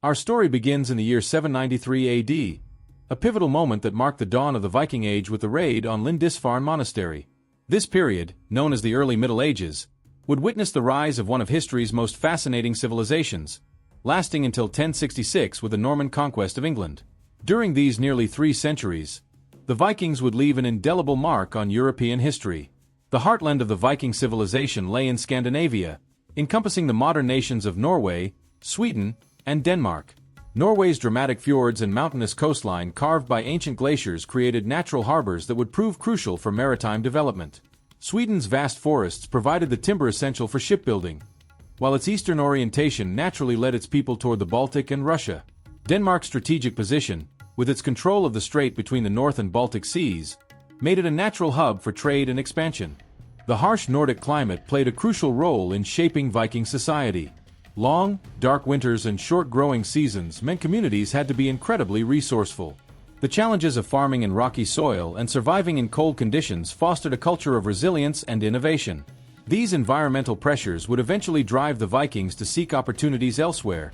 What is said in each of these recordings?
Our story begins in the year 793 AD, a pivotal moment that marked the dawn of the Viking Age with the raid on Lindisfarne Monastery. This period, known as the Early Middle Ages, would witness the rise of one of history's most fascinating civilizations, lasting until 1066 with the Norman conquest of England. During these nearly 3 centuries, the Vikings would leave an indelible mark on European history. The heartland of the Viking civilization lay in Scandinavia, encompassing the modern nations of Norway, Sweden, and Denmark. Norway's dramatic fjords and mountainous coastline carved by ancient glaciers created natural harbors that would prove crucial for maritime development. Sweden's vast forests provided the timber essential for shipbuilding, while its eastern orientation naturally led its people toward the Baltic and Russia. Denmark's strategic position, with its control of the strait between the North and Baltic Seas, made it a natural hub for trade and expansion. The harsh Nordic climate played a crucial role in shaping Viking society. Long, dark winters and short growing seasons meant communities had to be incredibly resourceful. The challenges of farming in rocky soil and surviving in cold conditions fostered a culture of resilience and innovation. These environmental pressures would eventually drive the Vikings to seek opportunities elsewhere,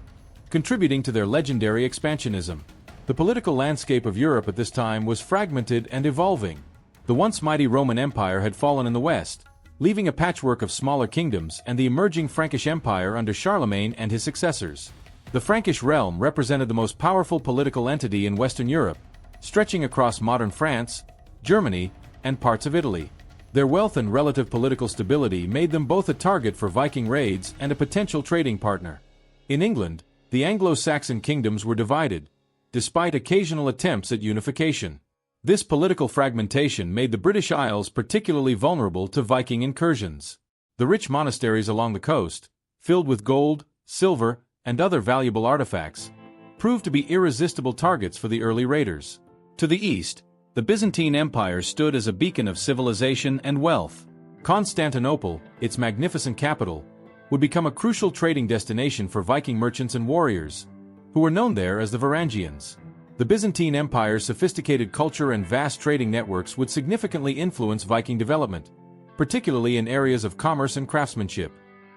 contributing to their legendary expansionism. The political landscape of Europe at this time was fragmented and evolving. The once mighty Roman Empire had fallen in the west, leaving a patchwork of smaller kingdoms and the emerging Frankish Empire under Charlemagne and his successors. The Frankish realm represented the most powerful political entity in Western Europe, stretching across modern France, Germany, and parts of Italy. Their wealth and relative political stability made them both a target for Viking raids and a potential trading partner. In England, the Anglo-Saxon kingdoms were divided, despite occasional attempts at unification. This political fragmentation made the British Isles particularly vulnerable to Viking incursions. The rich monasteries along the coast, filled with gold, silver, and other valuable artifacts, proved to be irresistible targets for the early raiders. To the east, the Byzantine Empire stood as a beacon of civilization and wealth. Constantinople, its magnificent capital, would become a crucial trading destination for Viking merchants and warriors, who were known there as the Varangians. The Byzantine Empire's sophisticated culture and vast trading networks would significantly influence Viking development, particularly in areas of commerce and craftsmanship.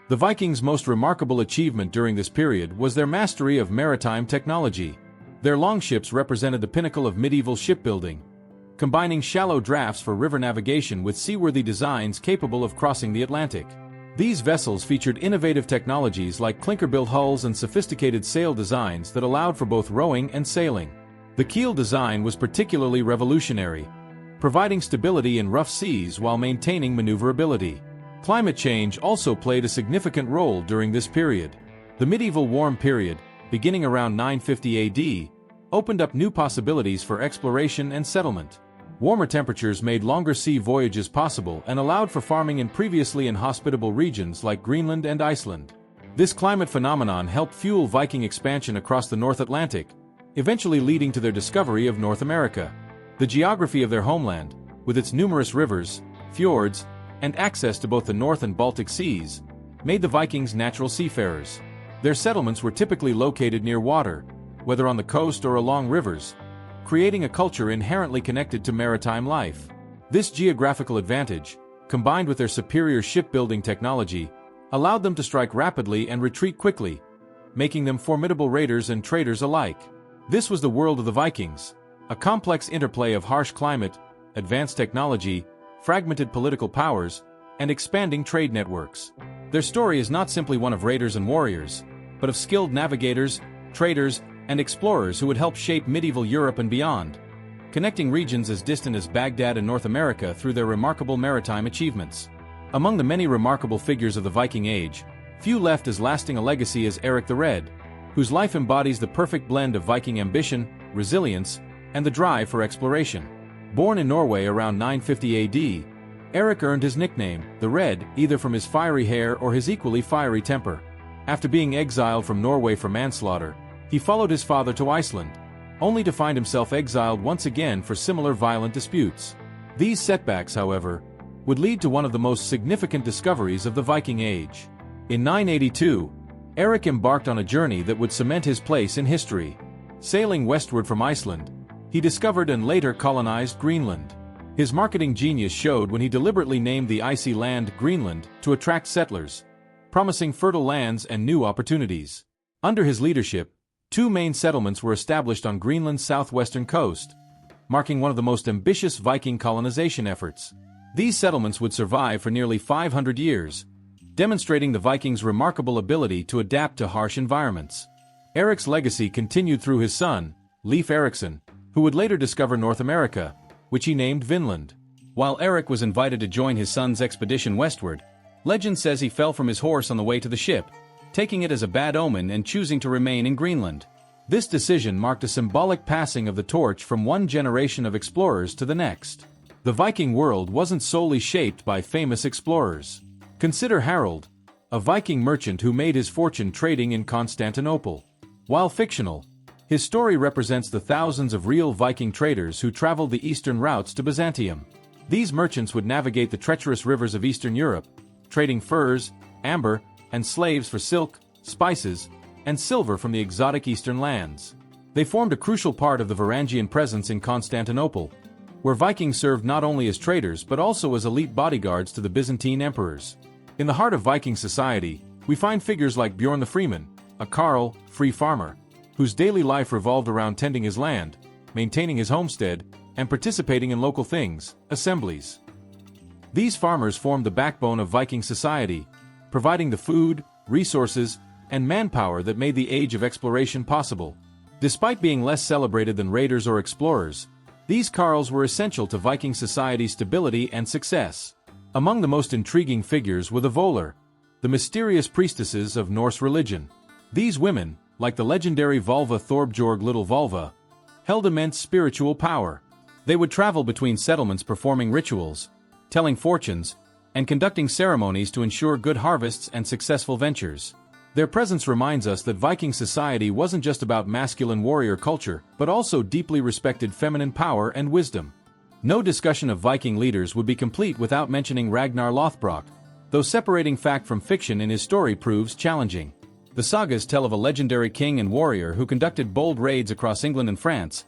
The Vikings' most remarkable achievement during this period was their mastery of maritime technology. Their longships represented the pinnacle of medieval shipbuilding, combining shallow drafts for river navigation with seaworthy designs capable of crossing the Atlantic. These vessels featured innovative technologies like clinker-built hulls and sophisticated sail designs that allowed for both rowing and sailing. The keel design was particularly revolutionary, providing stability in rough seas while maintaining maneuverability. Climate change also played a significant role during this period. The medieval warm period, beginning around 950 AD, opened up new possibilities for exploration and settlement. Warmer temperatures made longer sea voyages possible and allowed for farming in previously inhospitable regions like Greenland and Iceland. This climate phenomenon helped fuel Viking expansion across the North Atlantic, eventually leading to their discovery of North America. The geography of their homeland, with its numerous rivers, fjords, and access to both the North and Baltic Seas, made the Vikings natural seafarers. Their settlements were typically located near water, whether on the coast or along rivers, creating a culture inherently connected to maritime life. This geographical advantage, combined with their superior shipbuilding technology, allowed them to strike rapidly and retreat quickly, making them formidable raiders and traders alike. This was the world of the Vikings, a complex interplay of harsh climate, advanced technology, fragmented political powers, and expanding trade networks. Their story is not simply one of raiders and warriors, but of skilled navigators, traders, and explorers who would help shape medieval Europe and beyond, connecting regions as distant as Baghdad and North America through their remarkable maritime achievements. Among the many remarkable figures of the Viking Age, few left as lasting a legacy as Eric the Red, whose life embodies the perfect blend of Viking ambition, resilience, and the drive for exploration. Born in Norway around 950 AD, Eric earned his nickname, the Red, either from his fiery hair or his equally fiery temper. After being exiled from Norway for manslaughter, he followed his father to Iceland, only to find himself exiled once again for similar violent disputes. These setbacks, however, would lead to one of the most significant discoveries of the Viking Age. In 982, Eric embarked on a journey that would cement his place in history. Sailing westward from Iceland, he discovered and later colonized Greenland. His marketing genius showed when he deliberately named the icy land Greenland to attract settlers, promising fertile lands and new opportunities. Under his leadership, Two main settlements were established on Greenland's southwestern coast, marking one of the most ambitious Viking colonization efforts. These settlements would survive for nearly 500 years, demonstrating the Vikings' remarkable ability to adapt to harsh environments. Eric's legacy continued through his son, Leif Erikson, who would later discover North America, which he named Vinland. While Eric was invited to join his son's expedition westward, legend says he fell from his horse on the way to the ship, taking it as a bad omen and choosing to remain in Greenland. This decision marked a symbolic passing of the torch from one generation of explorers to the next. The Viking world wasn't solely shaped by famous explorers. Consider Harold, a Viking merchant who made his fortune trading in Constantinople. While fictional, his story represents the thousands of real Viking traders who traveled the eastern routes to Byzantium. These merchants would navigate the treacherous rivers of Eastern Europe, trading furs, amber, and slaves for silk, spices, and silver from the exotic eastern lands. They formed a crucial part of the Varangian presence in Constantinople, where Vikings served not only as traders but also as elite bodyguards to the Byzantine emperors. In the heart of Viking society, we find figures like Bjorn the Freeman, a Carl, free farmer, whose daily life revolved around tending his land, maintaining his homestead, and participating in local things, assemblies. These farmers formed the backbone of Viking society, providing the food, resources, and manpower that made the age of exploration possible. Despite being less celebrated than raiders or explorers, these Carls were essential to Viking society's stability and success. Among the most intriguing figures were the Volur, the mysterious priestesses of Norse religion. These women, like the legendary Volva Thorbjorg Little Volva, held immense spiritual power. They would travel between settlements performing rituals, telling fortunes, and conducting ceremonies to ensure good harvests and successful ventures. Their presence reminds us that Viking society wasn't just about masculine warrior culture, but also deeply respected feminine power and wisdom. No discussion of Viking leaders would be complete without mentioning Ragnar Lothbrok, though separating fact from fiction in his story proves challenging. The sagas tell of a legendary king and warrior who conducted bold raids across England and France,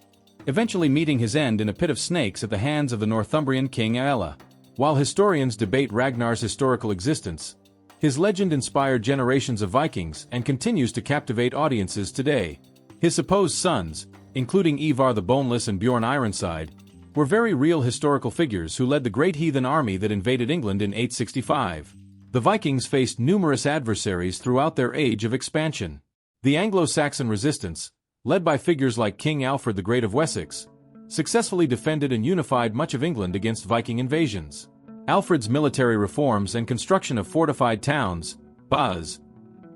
eventually meeting his end in a pit of snakes at the hands of the Northumbrian king Aella. While historians debate Ragnar's historical existence, his legend inspired generations of Vikings and continues to captivate audiences today. His supposed sons, including Ivar the Boneless and Bjorn Ironside, were very real historical figures who led the great heathen army that invaded England in 865. The Vikings faced numerous adversaries throughout their age of expansion. The Anglo-Saxon resistance, led by figures like King Alfred the Great of Wessex, successfully defended and unified much of England against Viking invasions. Alfred's military reforms and construction of fortified towns, baths,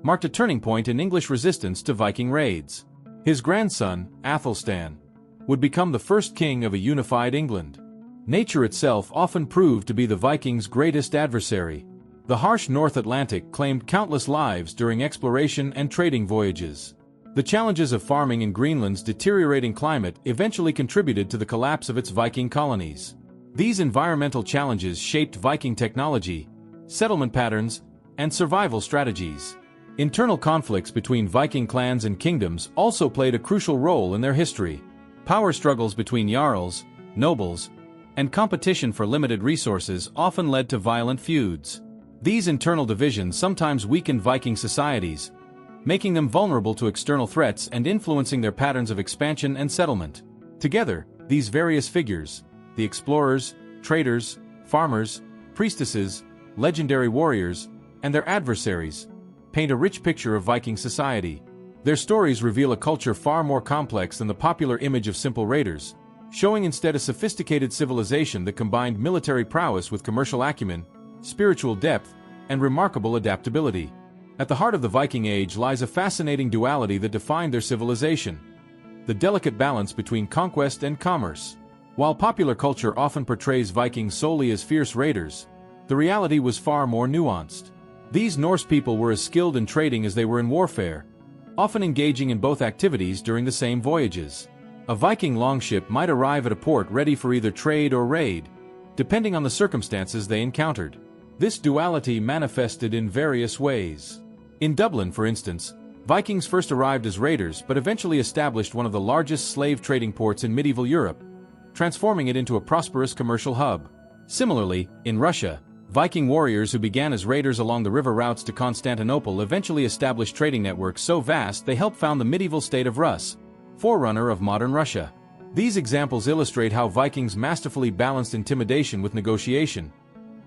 marked a turning point in English resistance to Viking raids. His grandson, Athelstan, would become the first king of a unified England. Nature itself often proved to be the Vikings' greatest adversary. The harsh North Atlantic claimed countless lives during exploration and trading voyages. The challenges of farming in Greenland's deteriorating climate eventually contributed to the collapse of its Viking colonies. These environmental challenges shaped Viking technology, settlement patterns, and survival strategies. Internal conflicts between Viking clans and kingdoms also played a crucial role in their history. Power struggles between jarls, nobles, and competition for limited resources often led to violent feuds. These internal divisions sometimes weakened Viking societies, making them vulnerable to external threats and influencing their patterns of expansion and settlement. Together, these various figures, the explorers, traders, farmers, priestesses, legendary warriors, and their adversaries, paint a rich picture of Viking society. Their stories reveal a culture far more complex than the popular image of simple raiders, showing instead a sophisticated civilization that combined military prowess with commercial acumen, spiritual depth, and remarkable adaptability. At the heart of the Viking Age lies a fascinating duality that defined their civilization: the delicate balance between conquest and commerce. While popular culture often portrays Vikings solely as fierce raiders, the reality was far more nuanced. These Norse people were as skilled in trading as they were in warfare, often engaging in both activities during the same voyages. A Viking longship might arrive at a port ready for either trade or raid, depending on the circumstances they encountered. This duality manifested in various ways. In Dublin, for instance, Vikings first arrived as raiders but eventually established one of the largest slave trading ports in medieval Europe, transforming it into a prosperous commercial hub. Similarly, in Russia, Viking warriors who began as raiders along the river routes to Constantinople eventually established trading networks so vast they helped found the medieval state of Rus, forerunner of modern Russia. These examples illustrate how Vikings masterfully balanced intimidation with negotiation,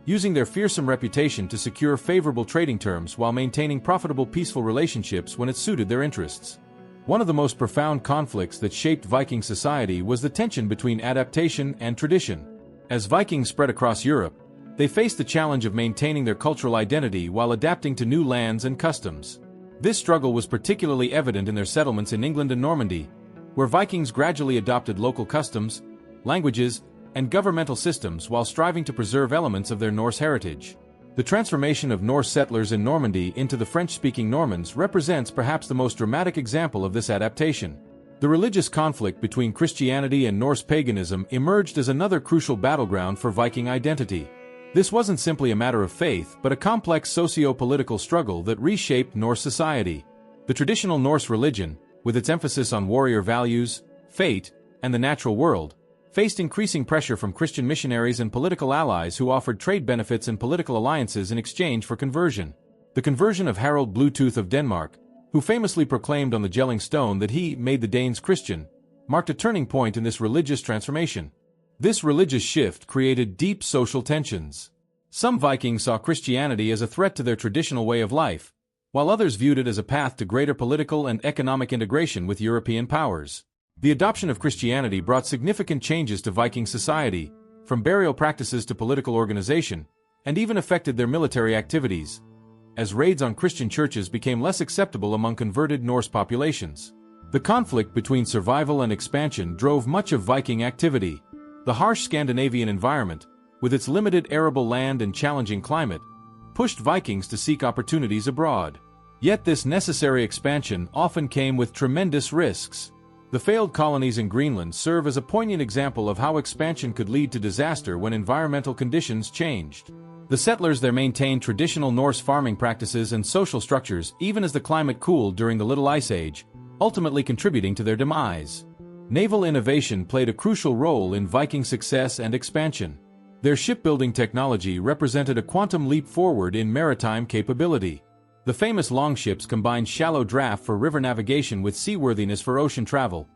using their fearsome reputation to secure favorable trading terms while maintaining profitable peaceful relationships when it suited their interests. One of the most profound conflicts that shaped Viking society was the tension between adaptation and tradition. As Vikings spread across Europe, they faced the challenge of maintaining their cultural identity while adapting to new lands and customs. This struggle was particularly evident in their settlements in England and Normandy, where Vikings gradually adopted local customs, languages, and governmental systems while striving to preserve elements of their Norse heritage. The transformation of Norse settlers in Normandy into the French-speaking Normans represents perhaps the most dramatic example of this adaptation. The religious conflict between Christianity and Norse paganism emerged as another crucial battleground for Viking identity. This wasn't simply a matter of faith, but a complex socio-political struggle that reshaped Norse society. The traditional Norse religion, with its emphasis on warrior values, fate, and the natural world, faced increasing pressure from Christian missionaries and political allies who offered trade benefits and political alliances in exchange for conversion. The conversion of Harald Bluetooth of Denmark, who famously proclaimed on the Jelling Stone that he made the Danes Christian, marked a turning point in this religious transformation. This religious shift created deep social tensions. Some Vikings saw Christianity as a threat to their traditional way of life, while others viewed it as a path to greater political and economic integration with European powers. The adoption of Christianity brought significant changes to Viking society, from burial practices to political organization, and even affected their military activities, as raids on Christian churches became less acceptable among converted Norse populations. The conflict between survival and expansion drove much of Viking activity. The harsh Scandinavian environment, with its limited arable land and challenging climate, pushed Vikings to seek opportunities abroad. Yet this necessary expansion often came with tremendous risks. The failed colonies in Greenland serve as a poignant example of how expansion could lead to disaster when environmental conditions changed. The settlers there maintained traditional Norse farming practices and social structures even as the climate cooled during the Little Ice Age, ultimately contributing to their demise. Naval innovation played a crucial role in Viking success and expansion. Their shipbuilding technology represented a quantum leap forward in maritime capability. The famous longships combined shallow draft for river navigation with seaworthiness for ocean travel,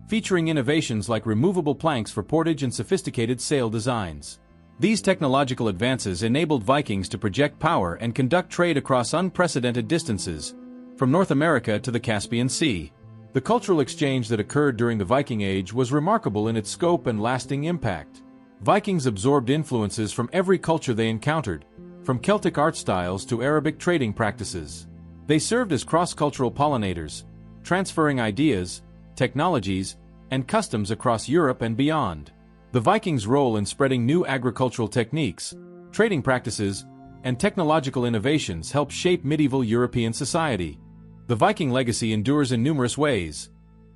featuring innovations like removable planks for portage and sophisticated sail designs. These technological advances enabled Vikings to project power and conduct trade across unprecedented distances, from North America to the Caspian Sea. The cultural exchange that occurred during the Viking Age was remarkable in its scope and lasting impact. Vikings absorbed influences from every culture they encountered, from Celtic art styles to Arabic trading practices. They served as cross-cultural pollinators, transferring ideas, technologies, and customs across Europe and beyond. The Vikings' role in spreading new agricultural techniques, trading practices, and technological innovations helped shape medieval European society. The Viking legacy endures in numerous ways.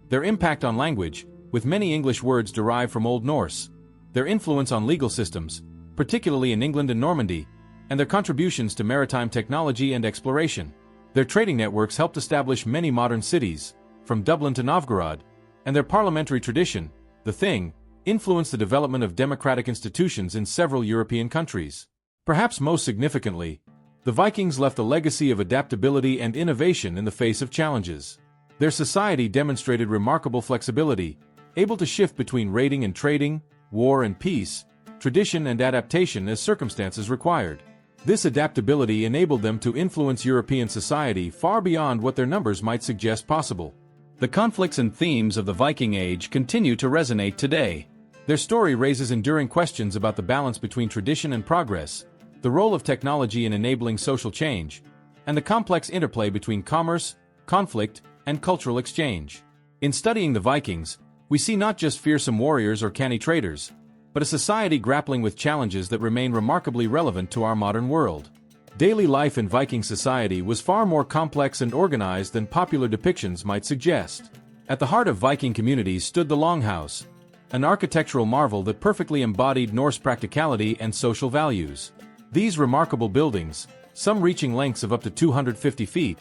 Their impact on language, with many English words derived from Old Norse, their influence on legal systems, particularly in England and Normandy, and their contributions to maritime technology and exploration. Their trading networks helped establish many modern cities, from Dublin to Novgorod, and their parliamentary tradition, the Thing, influenced the development of democratic institutions in several European countries. Perhaps most significantly, the Vikings left a legacy of adaptability and innovation in the face of challenges. Their society demonstrated remarkable flexibility, able to shift between raiding and trading, war and peace, tradition and adaptation as circumstances required. This adaptability enabled them to influence European society far beyond what their numbers might suggest possible. The conflicts and themes of the Viking Age continue to resonate today. Their story raises enduring questions about the balance between tradition and progress, the role of technology in enabling social change, and the complex interplay between commerce, conflict, and cultural exchange. In studying the Vikings, we see not just fearsome warriors or canny traders, but a society grappling with challenges that remain remarkably relevant to our modern world. Daily life in Viking society was far more complex and organized than popular depictions might suggest. At the heart of Viking communities stood the Longhouse, an architectural marvel that perfectly embodied Norse practicality and social values. These remarkable buildings, some reaching lengths of up to 250 feet,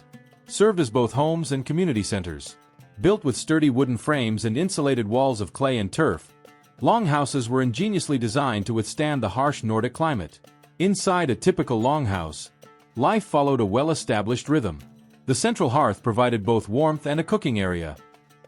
served as both homes and community centers. Built with sturdy wooden frames and insulated walls of clay and turf, longhouses were ingeniously designed to withstand the harsh Nordic climate. Inside a typical longhouse, life followed a well-established rhythm. The central hearth provided both warmth and a cooking area,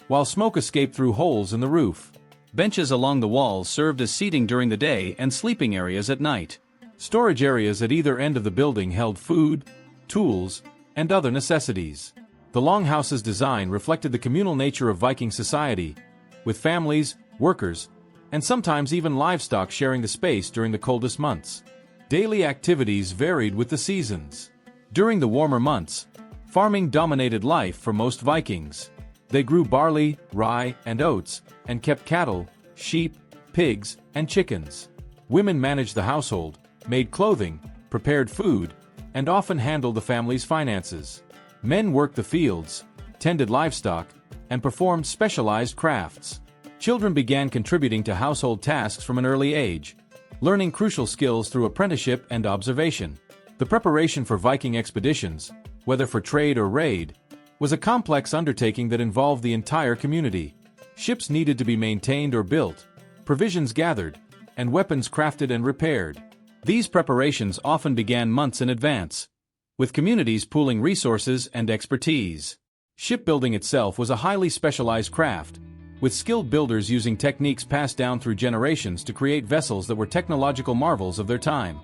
while smoke escaped through holes in the roof. Benches along the walls served as seating during the day and sleeping areas at night. Storage areas at either end of the building held food, tools, and other necessities. The longhouse's design reflected the communal nature of Viking society, with families, workers, and sometimes even livestock sharing the space during the coldest months. Daily activities varied with the seasons. During the warmer months, farming dominated life for most Vikings. They grew barley, rye, and oats, and kept cattle, sheep, pigs, and chickens. Women managed the household, made clothing, prepared food, and often handled the family's finances. Men worked the fields, tended livestock, and performed specialized crafts. Children began contributing to household tasks from an early age, learning crucial skills through apprenticeship and observation. The preparation for Viking expeditions, whether for trade or raid, was a complex undertaking that involved the entire community. Ships needed to be maintained or built, provisions gathered, and weapons crafted and repaired. These preparations often began months in advance, with communities pooling resources and expertise. Shipbuilding itself was a highly specialized craft, with skilled builders using techniques passed down through generations to create vessels that were technological marvels of their time.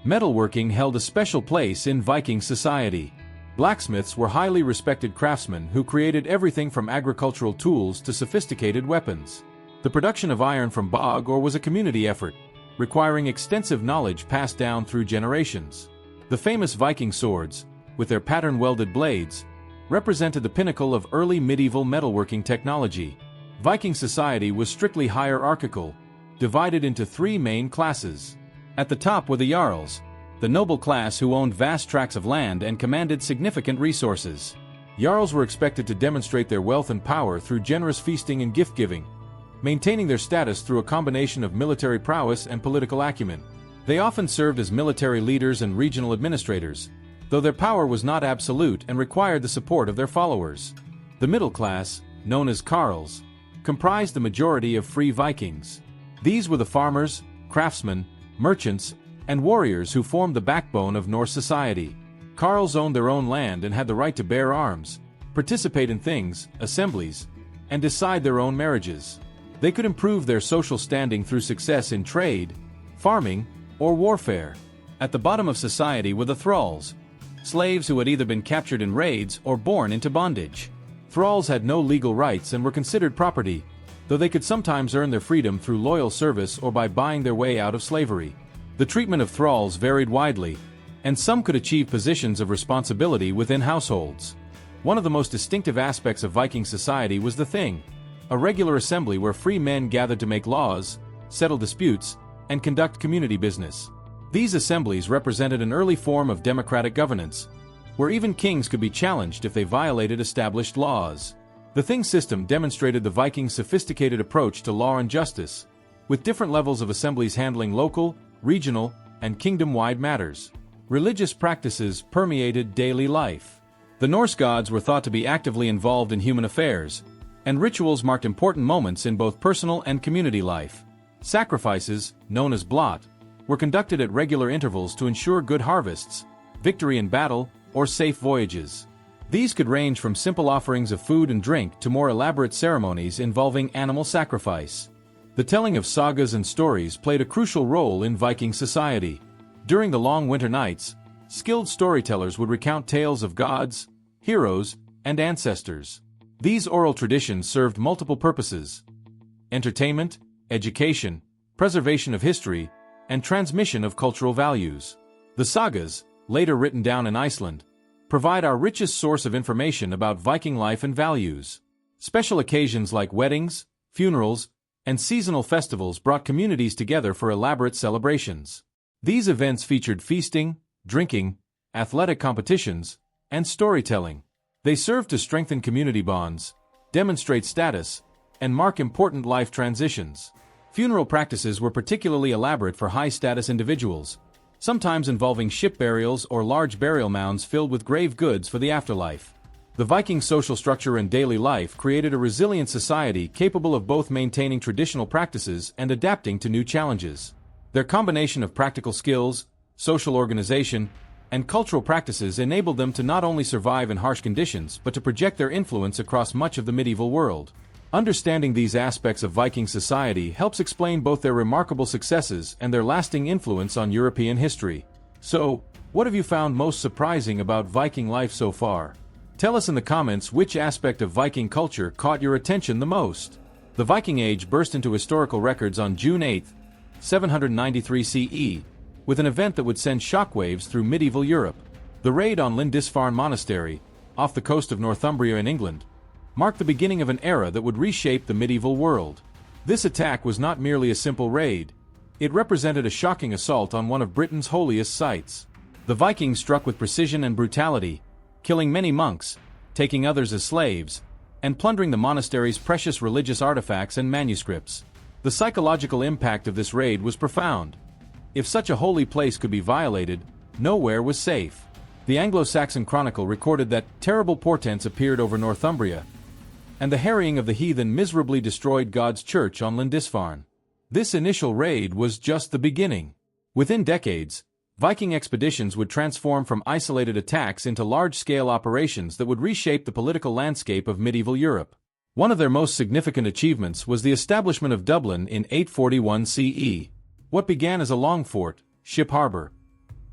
Metalworking held a special place in Viking society. Blacksmiths were highly respected craftsmen who created everything from agricultural tools to sophisticated weapons. The production of iron from bog ore was a community effort, requiring extensive knowledge passed down through generations. The famous Viking swords, with their pattern-welded blades, represented the pinnacle of early medieval metalworking technology. Viking society was strictly hierarchical, divided into three main classes. At the top were the Jarls, the noble class who owned vast tracts of land and commanded significant resources. Jarls were expected to demonstrate their wealth and power through generous feasting and gift-giving, maintaining their status through a combination of military prowess and political acumen. They often served as military leaders and regional administrators, though their power was not absolute and required the support of their followers. The middle class, known as Carls, comprised the majority of free Vikings. These were the farmers, craftsmen, merchants, and warriors who formed the backbone of Norse society. Carls owned their own land and had the right to bear arms, participate in things, assemblies, and decide their own marriages. They could improve their social standing through success in trade, farming, or warfare. At the bottom of society were the thralls, slaves who had either been captured in raids or born into bondage. Thralls had no legal rights and were considered property, though they could sometimes earn their freedom through loyal service or by buying their way out of slavery. The treatment of thralls varied widely, and some could achieve positions of responsibility within households. One of the most distinctive aspects of Viking society was the Thing, a regular assembly where free men gathered to make laws, settle disputes, and conduct community business. These assemblies represented an early form of democratic governance, where even kings could be challenged if they violated established laws. The Thing system demonstrated the Vikings' sophisticated approach to law and justice, with different levels of assemblies handling local, regional, and kingdom-wide matters. Religious practices permeated daily life. The Norse gods were thought to be actively involved in human affairs, and rituals marked important moments in both personal and community life. Sacrifices, known as blot, were conducted at regular intervals to ensure good harvests, victory in battle, or safe voyages. These could range from simple offerings of food and drink to more elaborate ceremonies involving animal sacrifice. The telling of sagas and stories played a crucial role in Viking society. During the long winter nights, skilled storytellers would recount tales of gods, heroes, and ancestors. These oral traditions served multiple purposes: entertainment, education, preservation of history, and transmission of cultural values. The sagas, later written down in Iceland, provide our richest source of information about Viking life and values. Special occasions like weddings, funerals, and seasonal festivals brought communities together for elaborate celebrations. These events featured feasting, drinking, athletic competitions, and storytelling. They served to strengthen community bonds, demonstrate status, and mark important life transitions. Funeral practices were particularly elaborate for high-status individuals, sometimes involving ship burials or large burial mounds filled with grave goods for the afterlife. The Viking social structure and daily life created a resilient society capable of both maintaining traditional practices and adapting to new challenges. Their combination of practical skills, social organization, and cultural practices enabled them to not only survive in harsh conditions but to project their influence across much of the medieval world. Understanding these aspects of Viking society helps explain both their remarkable successes and their lasting influence on European history. So, what have you found most surprising about Viking life so far? Tell us in the comments which aspect of Viking culture caught your attention the most. The Viking Age burst into historical records on June 8, 793 CE, with an event that would send shockwaves through medieval Europe. The raid on Lindisfarne Monastery, off the coast of Northumbria in England, marked the beginning of an era that would reshape the medieval world. This attack was not merely a simple raid. It represented a shocking assault on one of Britain's holiest sites. The Vikings struck with precision and brutality, killing many monks, taking others as slaves, and plundering the monastery's precious religious artifacts and manuscripts. The psychological impact of this raid was profound. If such a holy place could be violated, nowhere was safe. The Anglo-Saxon Chronicle recorded that terrible portents appeared over Northumbria, and the harrying of the heathen miserably destroyed God's church on Lindisfarne. This initial raid was just the beginning. Within decades, Viking expeditions would transform from isolated attacks into large-scale operations that would reshape the political landscape of medieval Europe. One of their most significant achievements was the establishment of Dublin in 841 CE. What began as a long fort, ship harbor,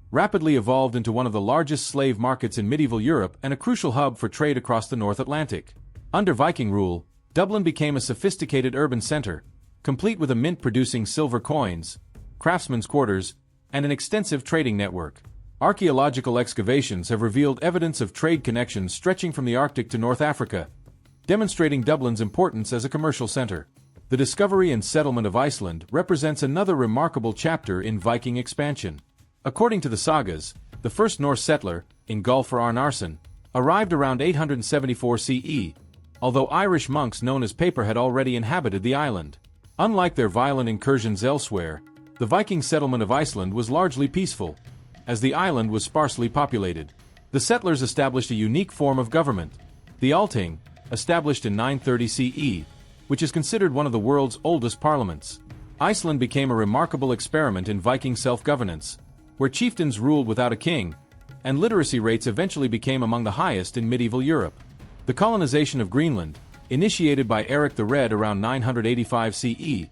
rapidly evolved into one of the largest slave markets in medieval Europe and a crucial hub for trade across the North Atlantic. Under Viking rule, Dublin became a sophisticated urban center, complete with a mint producing silver coins, craftsmen's quarters, and an extensive trading network. Archaeological excavations have revealed evidence of trade connections stretching from the Arctic to North Africa, demonstrating Dublin's importance as a commercial center. The discovery and settlement of Iceland represents another remarkable chapter in Viking expansion. According to the sagas, the first Norse settler, Ingolfur Arnarsson, arrived around 874 CE, although Irish monks known as Paper had already inhabited the island. Unlike their violent incursions elsewhere, the Viking settlement of Iceland was largely peaceful, as the island was sparsely populated. The settlers established a unique form of government, the Althing, established in 930 CE, which is considered one of the world's oldest parliaments. Iceland became a remarkable experiment in Viking self-governance, where chieftains ruled without a king, and literacy rates eventually became among the highest in medieval Europe. The colonization of Greenland, initiated by Eric the Red around 985 CE,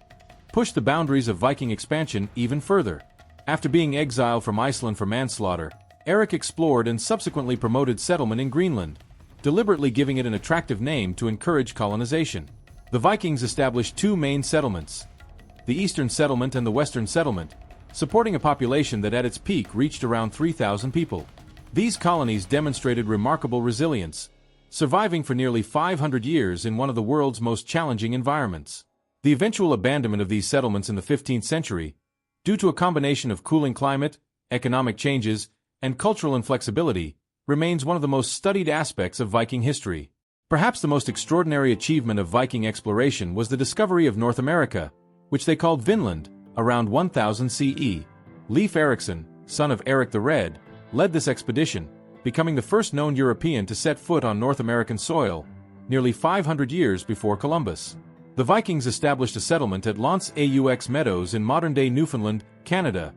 pushed the boundaries of Viking expansion even further. After being exiled from Iceland for manslaughter, Eric explored and subsequently promoted settlement in Greenland, deliberately giving it an attractive name to encourage colonization. The Vikings established two main settlements, the Eastern Settlement and the Western Settlement, supporting a population that at its peak reached around 3,000 people. These colonies demonstrated remarkable resilience, surviving for nearly 500 years in one of the world's most challenging environments. The eventual abandonment of these settlements in the 15th century, due to a combination of cooling climate, economic changes, and cultural inflexibility, remains one of the most studied aspects of Viking history. Perhaps the most extraordinary achievement of Viking exploration was the discovery of North America, which they called Vinland, around 1000 CE. Leif Erikson, son of Eric the Red, led this expedition, becoming the first known European to set foot on North American soil, nearly 500 years before Columbus. The Vikings established a settlement at L'Anse aux Meadows in modern-day Newfoundland, Canada,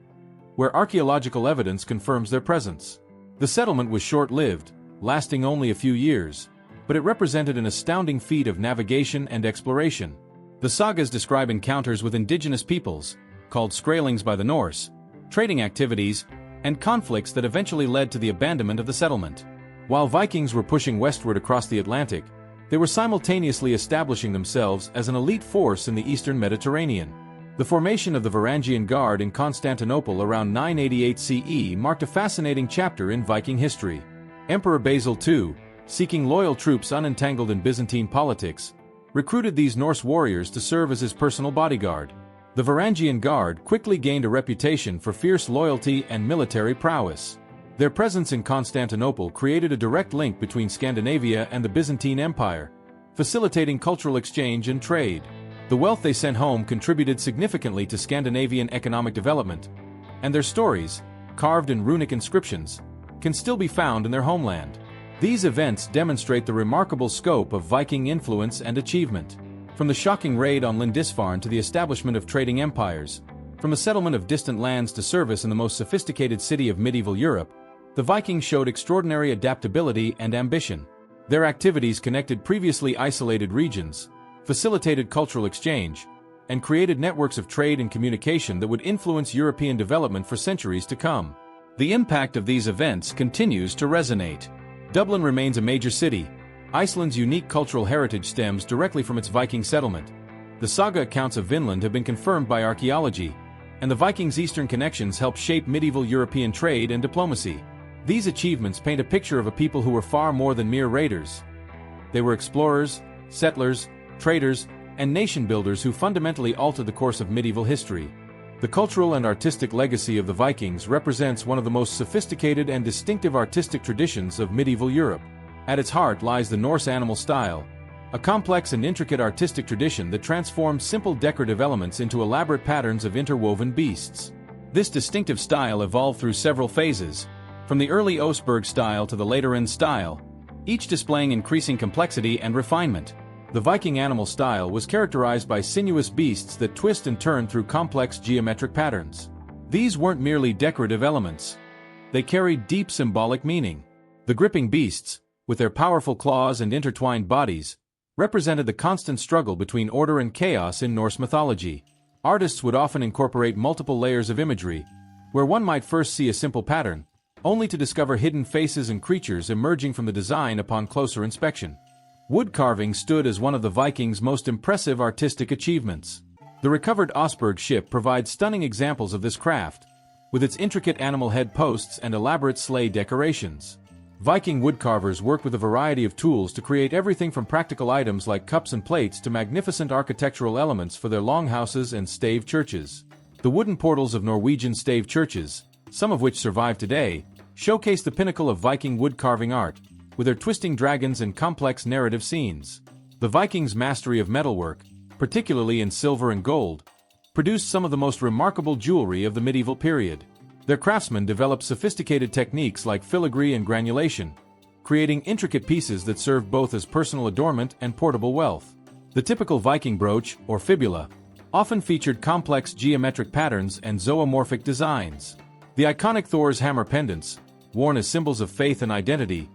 where archaeological evidence confirms their presence. The settlement was short-lived, lasting only a few years, but it represented an astounding feat of navigation and exploration. The sagas describe encounters with indigenous peoples, called Skraelings by the Norse, trading activities, and conflicts that eventually led to the abandonment of the settlement. While Vikings were pushing westward across the Atlantic, they were simultaneously establishing themselves as an elite force in the eastern Mediterranean. The formation of the Varangian Guard in Constantinople around 988 CE marked a fascinating chapter in Viking history. Emperor Basil II, seeking loyal troops unentangled in Byzantine politics, recruited these Norse warriors to serve as his personal bodyguard. The Varangian Guard quickly gained a reputation for fierce loyalty and military prowess. Their presence in Constantinople created a direct link between Scandinavia and the Byzantine Empire, facilitating cultural exchange and trade. The wealth they sent home contributed significantly to Scandinavian economic development, and their stories, carved in runic inscriptions, can still be found in their homeland. These events demonstrate the remarkable scope of Viking influence and achievement. From the shocking raid on Lindisfarne to the establishment of trading empires, From the settlement of distant lands to service in the most sophisticated city of medieval Europe, the Vikings showed extraordinary adaptability and ambition. Their activities connected previously isolated regions, facilitated cultural exchange, and created networks of trade and communication that would influence European development for centuries to come. The impact of these events continues to resonate. Dublin remains a major city. Iceland's unique cultural heritage stems directly from its Viking settlement. The saga accounts of Vinland have been confirmed by archaeology, and the Vikings' eastern connections helped shape medieval European trade and diplomacy. These achievements paint a picture of a people who were far more than mere raiders. They were explorers, settlers, traders, and nation-builders who fundamentally altered the course of medieval history. The cultural and artistic legacy of the Vikings represents one of the most sophisticated and distinctive artistic traditions of medieval Europe. At its heart lies the Norse animal style, a complex and intricate artistic tradition that transforms simple decorative elements into elaborate patterns of interwoven beasts. This distinctive style evolved through several phases, from the early Oseberg style to the later Inn style, each displaying increasing complexity and refinement. The Viking animal style was characterized by sinuous beasts that twist and turn through complex geometric patterns. These weren't merely decorative elements. They carried deep symbolic meaning. The gripping beasts, with their powerful claws and intertwined bodies, represented the constant struggle between order and chaos in Norse mythology. Artists would often incorporate multiple layers of imagery, where one might first see a simple pattern, only to discover hidden faces and creatures emerging from the design upon closer inspection. Wood carving stood as one of the Vikings' most impressive artistic achievements. The recovered Oseberg ship provides stunning examples of this craft, with its intricate animal head posts and elaborate sleigh decorations. Viking woodcarvers worked with a variety of tools to create everything from practical items like cups and plates to magnificent architectural elements for their longhouses and stave churches. The wooden portals of Norwegian stave churches, some of which survive today, showcase the pinnacle of Viking woodcarving art, with their twisting dragons and complex narrative scenes. The Vikings' mastery of metalwork, particularly in silver and gold, produced some of the most remarkable jewelry of the medieval period. Their craftsmen developed sophisticated techniques like filigree and granulation, creating intricate pieces that served both as personal adornment and portable wealth. The typical Viking brooch, or fibula, often featured complex geometric patterns and zoomorphic designs. The iconic Thor's hammer pendants, worn as symbols of faith and identity,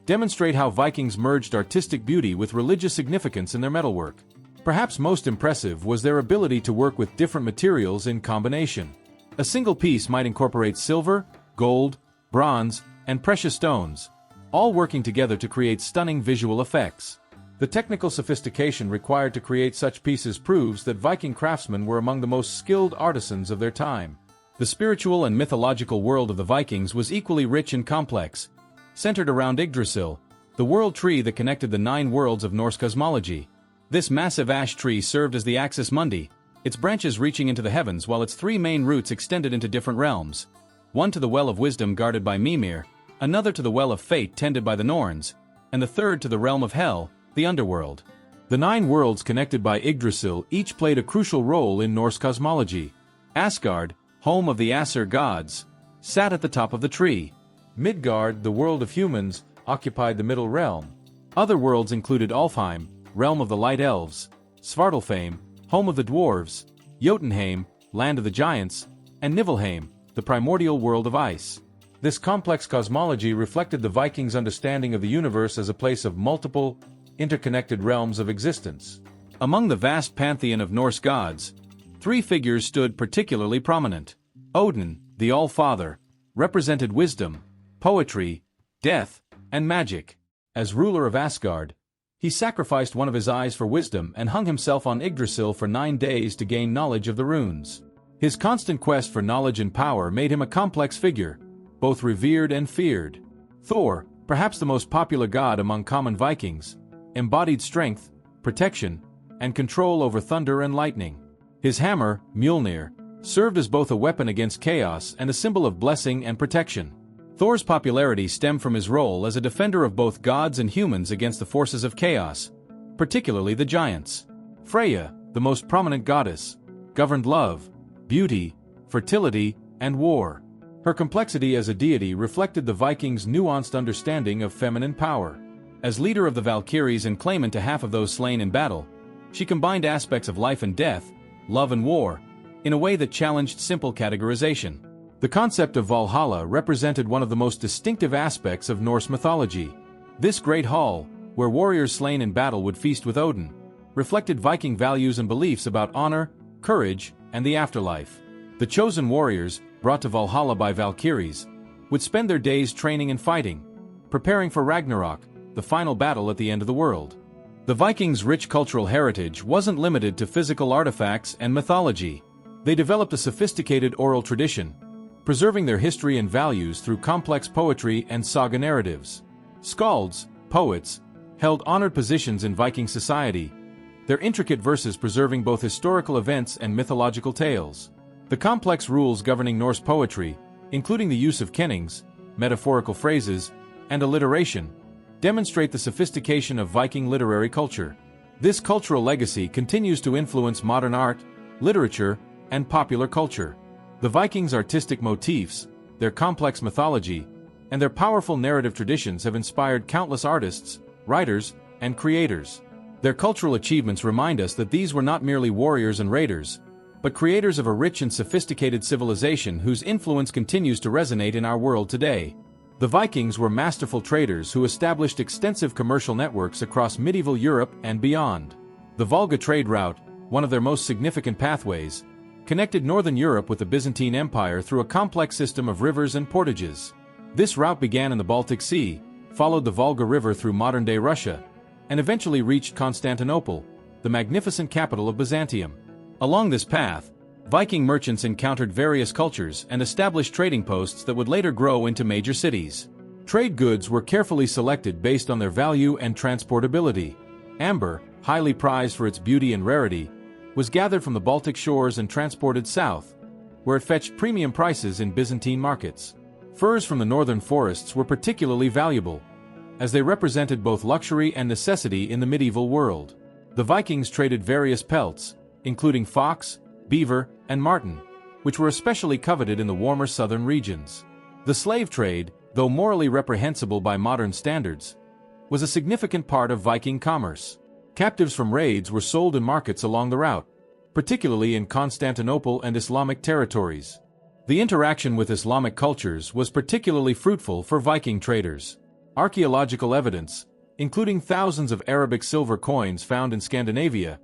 demonstrate how Vikings merged artistic beauty with religious significance in their metalwork. Perhaps most impressive was their ability to work with different materials in combination. A single piece might incorporate silver, gold, bronze, and precious stones, all working together to create stunning visual effects. The technical sophistication required to create such pieces proves that Viking craftsmen were among the most skilled artisans of their time. The spiritual and mythological world of the Vikings was equally rich and complex, centered around Yggdrasil, the world tree that connected the 9 worlds of Norse cosmology. This massive ash tree served as the axis mundi, its branches reaching into the heavens while its 3 main roots extended into different realms. One to the well of wisdom guarded by Mimir, another to the well of fate tended by the Norns, and the third to the realm of hell, the underworld. The 9 worlds connected by Yggdrasil each played a crucial role in Norse cosmology. Asgard, home of the Aesir gods, sat at the top of the tree. Midgard, the world of humans, occupied the middle realm. Other worlds included Alfheim, realm of the light elves, Svartalfheim, home of the dwarves, Jotunheim, land of the giants, and Niflheim, the primordial world of ice. This complex cosmology reflected the Vikings' understanding of the universe as a place of multiple, interconnected realms of existence. Among the vast pantheon of Norse gods, 3 figures stood particularly prominent. Odin, the All-Father, represented wisdom, poetry, death, and magic. As ruler of Asgard, he sacrificed one of his eyes for wisdom and hung himself on Yggdrasil for 9 days to gain knowledge of the runes. His constant quest for knowledge and power made him a complex figure, both revered and feared. Thor, perhaps the most popular god among common Vikings, embodied strength, protection, and control over thunder and lightning. His hammer, Mjolnir, served as both a weapon against chaos and a symbol of blessing and protection. Thor's popularity stemmed from his role as a defender of both gods and humans against the forces of chaos, particularly the giants. Freya, the most prominent goddess, governed love, beauty, fertility, and war. Her complexity as a deity reflected the Vikings' nuanced understanding of feminine power. As leader of the Valkyries and claimant to half of those slain in battle, she combined aspects of life and death, love and war, in a way that challenged simple categorization. The concept of Valhalla represented one of the most distinctive aspects of Norse mythology. This great hall, where warriors slain in battle would feast with Odin, reflected Viking values and beliefs about honor, courage, and the afterlife. The chosen warriors, brought to Valhalla by Valkyries, would spend their days training and fighting, preparing for Ragnarok, the final battle at the end of the world. The Vikings' rich cultural heritage wasn't limited to physical artifacts and mythology. They developed a sophisticated oral tradition, preserving their history and values through complex poetry and saga narratives. Skalds, poets, held honored positions in Viking society, their intricate verses preserving both historical events and mythological tales. The complex rules governing Norse poetry, including the use of kennings, metaphorical phrases, and alliteration, demonstrate the sophistication of Viking literary culture. This cultural legacy continues to influence modern art, literature, and popular culture. The Vikings' artistic motifs, their complex mythology, and their powerful narrative traditions have inspired countless artists, writers, and creators. Their cultural achievements remind us that these were not merely warriors and raiders, but creators of a rich and sophisticated civilization whose influence continues to resonate in our world today. The Vikings were masterful traders who established extensive commercial networks across medieval Europe and beyond. The Volga trade route, one of their most significant pathways, connected northern Europe with the Byzantine Empire through a complex system of rivers and portages. This route began in the Baltic Sea, followed the Volga River through modern-day Russia, and eventually reached Constantinople, the magnificent capital of Byzantium. Along this path, Viking merchants encountered various cultures and established trading posts that would later grow into major cities. Trade goods were carefully selected based on their value and transportability. Amber, highly prized for its beauty and rarity, was gathered from the Baltic shores and transported south, where it fetched premium prices in Byzantine markets. Furs from the northern forests were particularly valuable, as they represented both luxury and necessity in the medieval world. The Vikings traded various pelts, including fox, beaver, and marten, which were especially coveted in the warmer southern regions. The slave trade, though morally reprehensible by modern standards, was a significant part of Viking commerce. Captives from raids were sold in markets along the route, particularly in Constantinople and Islamic territories. The interaction with Islamic cultures was particularly fruitful for Viking traders. Archaeological evidence, including thousands of Arabic silver coins found in Scandinavia,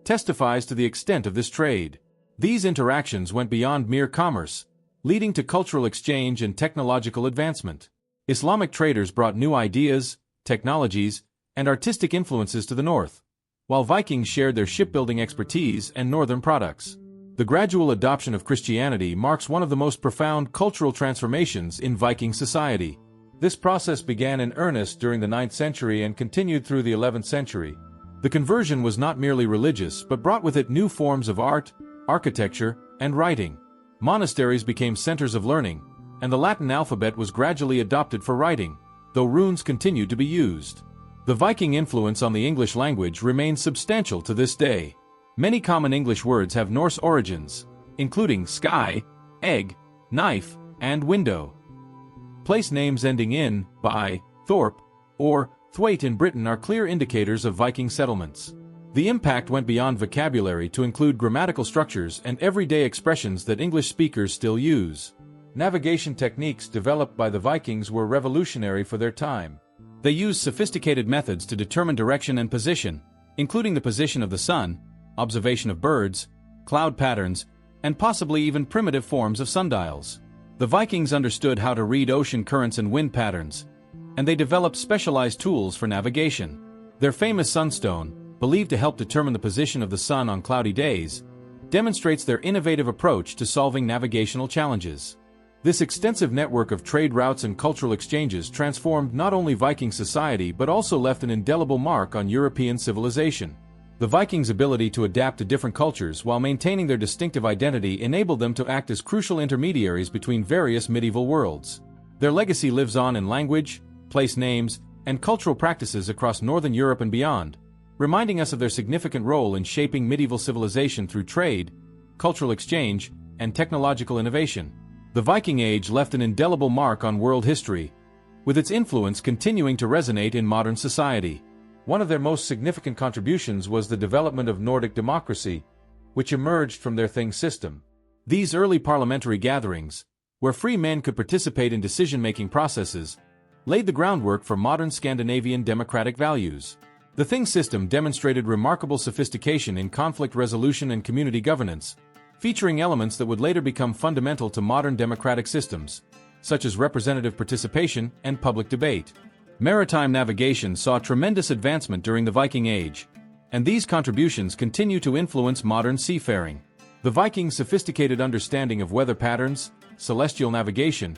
testifies to the extent of this trade. These interactions went beyond mere commerce, leading to cultural exchange and technological advancement. Islamic traders brought new ideas, technologies, and artistic influences to the north, while Vikings shared their shipbuilding expertise and northern products. The gradual adoption of Christianity marks one of the most profound cultural transformations in Viking society. This process began in earnest during the 9th century and continued through the 11th century. The conversion was not merely religious but brought with it new forms of art, architecture, and writing. Monasteries became centers of learning, and the Latin alphabet was gradually adopted for writing, though runes continued to be used. The Viking influence on the English language remains substantial to this day. Many common English words have Norse origins, including sky, egg, knife, and window. Place names ending in by, Thorpe, or Thwaite in Britain are clear indicators of Viking settlements. The impact went beyond vocabulary to include grammatical structures and everyday expressions that English speakers still use. Navigation techniques developed by the Vikings were revolutionary for their time. They used sophisticated methods to determine direction and position, including the position of the sun, observation of birds, cloud patterns, and possibly even primitive forms of sundials. The Vikings understood how to read ocean currents and wind patterns, and they developed specialized tools for navigation. Their famous sunstone, believed to help determine the position of the sun on cloudy days, demonstrates their innovative approach to solving navigational challenges. This extensive network of trade routes and cultural exchanges transformed not only Viking society but also left an indelible mark on European civilization. The Vikings' ability to adapt to different cultures while maintaining their distinctive identity enabled them to act as crucial intermediaries between various medieval worlds. Their legacy lives on in language, place names, and cultural practices across northern Europe and beyond, reminding us of their significant role in shaping medieval civilization through trade, cultural exchange, and technological innovation. The Viking Age left an indelible mark on world history, with its influence continuing to resonate in modern society. One of their most significant contributions was the development of Nordic democracy, which emerged from their thing system. These early parliamentary gatherings, where free men could participate in decision-making processes, laid the groundwork for modern Scandinavian democratic values. The thing system demonstrated remarkable sophistication in conflict resolution and community governance, featuring elements that would later become fundamental to modern democratic systems, such as representative participation and public debate. Maritime navigation saw tremendous advancement during the Viking Age, and these contributions continue to influence modern seafaring. The Vikings' sophisticated understanding of weather patterns, celestial navigation,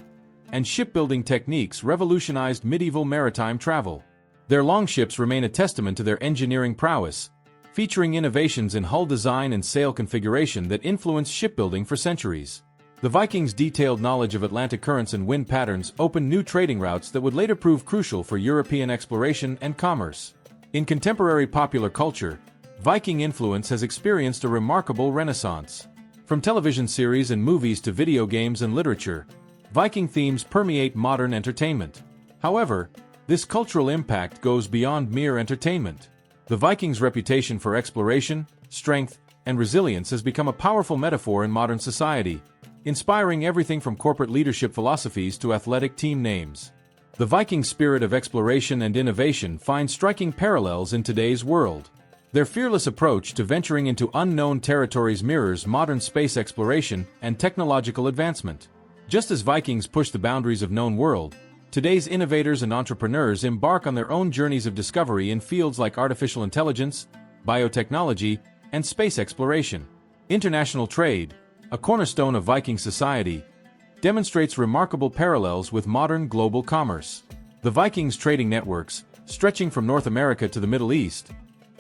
and shipbuilding techniques revolutionized medieval maritime travel. Their longships remain a testament to their engineering prowess, featuring innovations in hull design and sail configuration that influenced shipbuilding for centuries. The Vikings' detailed knowledge of Atlantic currents and wind patterns opened new trading routes that would later prove crucial for European exploration and commerce. In contemporary popular culture, Viking influence has experienced a remarkable renaissance. From television series and movies to video games and literature, Viking themes permeate modern entertainment. However, this cultural impact goes beyond mere entertainment. The Vikings' reputation for exploration, strength, and resilience has become a powerful metaphor in modern society, inspiring everything from corporate leadership philosophies to athletic team names. The Viking spirit of exploration and innovation finds striking parallels in today's world. Their fearless approach to venturing into unknown territories mirrors modern space exploration and technological advancement. Just as Vikings pushed the boundaries of known world, today's innovators and entrepreneurs embark on their own journeys of discovery in fields like artificial intelligence, biotechnology, and space exploration. International trade, a cornerstone of Viking society, demonstrates remarkable parallels with modern global commerce. The Vikings' trading networks, stretching from North America to the Middle East,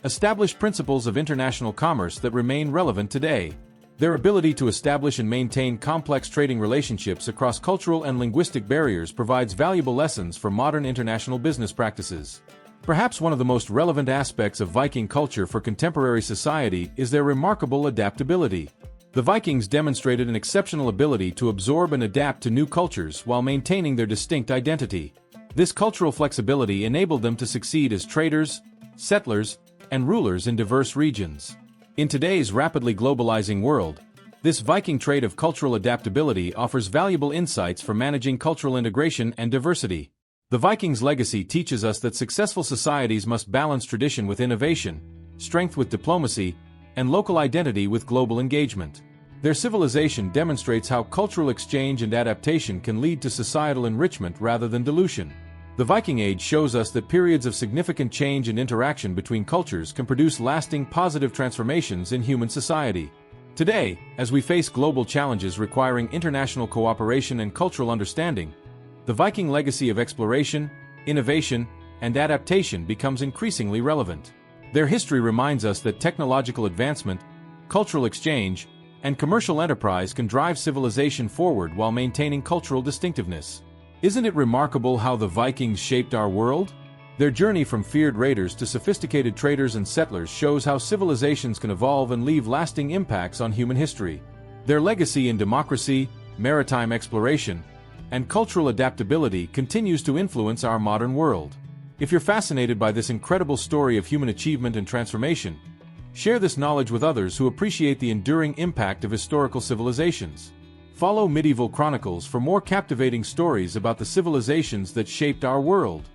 established principles of international commerce that remain relevant today. Their ability to establish and maintain complex trading relationships across cultural and linguistic barriers provides valuable lessons for modern international business practices. Perhaps one of the most relevant aspects of Viking culture for contemporary society is their remarkable adaptability. The Vikings demonstrated an exceptional ability to absorb and adapt to new cultures while maintaining their distinct identity. This cultural flexibility enabled them to succeed as traders, settlers, and rulers in diverse regions. In today's rapidly globalizing world, this Viking trait of cultural adaptability offers valuable insights for managing cultural integration and diversity. The Vikings' legacy teaches us that successful societies must balance tradition with innovation, strength with diplomacy, and local identity with global engagement. Their civilization demonstrates how cultural exchange and adaptation can lead to societal enrichment rather than dilution. The Viking Age shows us that periods of significant change and interaction between cultures can produce lasting positive transformations in human society. Today, as we face global challenges requiring international cooperation and cultural understanding, the Viking legacy of exploration, innovation, and adaptation becomes increasingly relevant. Their history reminds us that technological advancement, cultural exchange, and commercial enterprise can drive civilization forward while maintaining cultural distinctiveness. Isn't it remarkable how the Vikings shaped our world? Their journey from feared raiders to sophisticated traders and settlers shows how civilizations can evolve and leave lasting impacts on human history. Their legacy in democracy, maritime exploration, and cultural adaptability continues to influence our modern world. If you're fascinated by this incredible story of human achievement and transformation, share this knowledge with others who appreciate the enduring impact of historical civilizations. Follow Medieval Chronicles for more captivating stories about the civilizations that shaped our world.